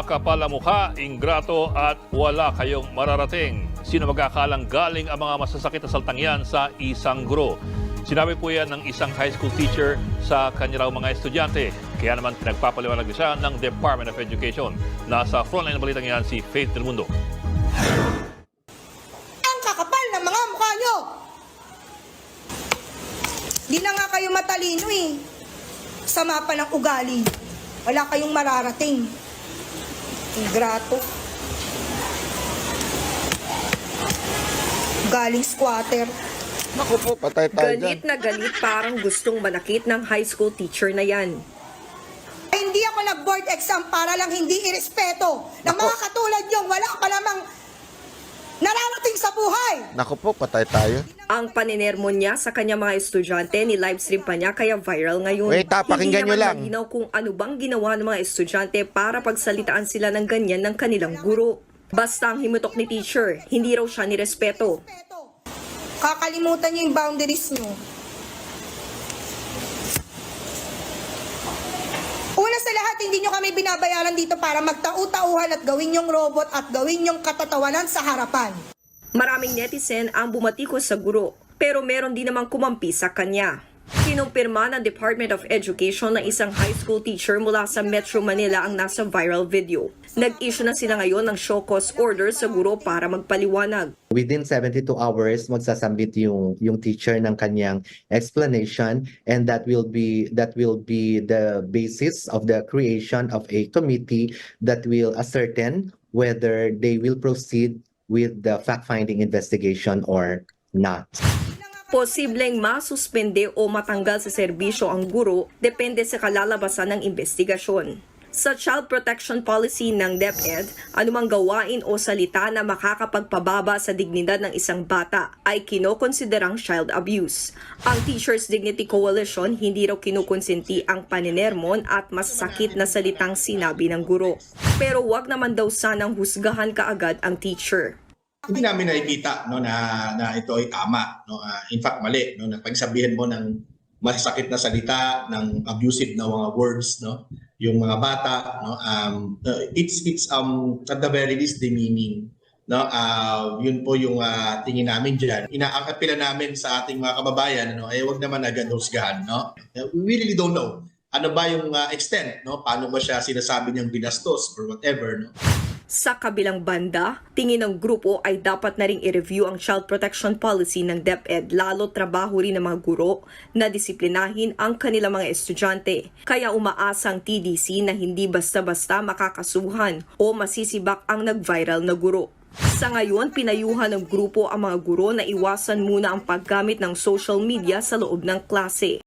Kapal ang mukha, ingrato at wala kayong mararating. Sino magkakalang galing ang mga masasakit na saltang yan sa isang guro? Sinabi po yan ng isang high school teacher sa kanya raw mga estudyante. Kaya naman pinagpapaliwanag siya ng Department of Education. Nasa frontline ng balitang yan si Faith Del Mundo. Ang kakapal ng mga mukha nyo! Di na nga kayo matalino eh. Sama pa ng ugali. Wala kayong mararating. Ingrato. Galing squatter. Naku po, patay tayo Galit dyan. na galit, parang gustong manakit ng high school teacher na yan. Ay, hindi ako nag-board exam para lang hindi irespeto ng mga katulad yung wala pa lamang nararating sa buhay. Naku po, patay tayo. Ang paninermon niya sa kanya mga estudyante, ni-livestream pa niya kaya viral ngayon. Wait, pakinggan nyo Hindi lang. naman malinaw kung ano bang ginawa ng mga estudyante para pagsalitaan sila ng ganyan ng kanilang guro. Basta ang himutok ni teacher, hindi raw siya nirespeto. Kakalimutan niyo yung boundaries niyo. Una sa lahat, hindi nyo kami binabayaran dito para magtau-tauhan at gawin yung robot at gawin yung katatawanan sa harapan. Maraming netizen ang bumatikos sa guro, pero meron din namang kumampi sa kanya. Kinumpirma ng Department of Education na isang high school teacher mula sa Metro Manila ang nasa viral video. Nag-issue na sila ngayon ng show cause order sa guro para magpaliwanag. Within 72 hours magsasambit yung teacher ng kanyang explanation, and that will be the basis of the creation of a committee that will ascertain whether they will proceed with the fact-finding investigation or not. Posibleng masuspende o matanggal sa serbisyo ang guro depende sa kalalabasan ng investigasyon. Sa Child Protection Policy ng DepEd, anumang gawain o salita na makakapagpababa sa dignidad ng isang bata ay kinokonsiderang child abuse. Ang Teachers Dignity Coalition hindi raw kinukonsenti ang paninermon at masasakit na salitang sinabi ng guro. Pero wag naman daw sanang husgahan kaagad ang teacher. Hindi namin nakikita na ito ay tama, in fact mali, na pagsabihin mo ng masasakit na salita, ng abusive na mga words, yung mga bata, it's at the very least demeaning. Yun po yung tingin namin diyan. Inaakapila namin sa ating mga kababayan, wag naman agad husgahan, We really don't know ano ba yung extent, paano ba siya sinasabi niyang binastos or whatever, Sa kabilang banda, tingin ng grupo ay dapat na ring i-review ang child protection policy ng DepEd, lalo trabaho rin ng mga guro na disiplinahin ang kanilang mga estudyante. Kaya umaasa ang TDC na hindi basta-basta makakasuhan o masisibak ang nag-viral na guro. Sa ngayon, pinayuhan ng grupo ang mga guro na iwasan muna ang paggamit ng social media sa loob ng klase.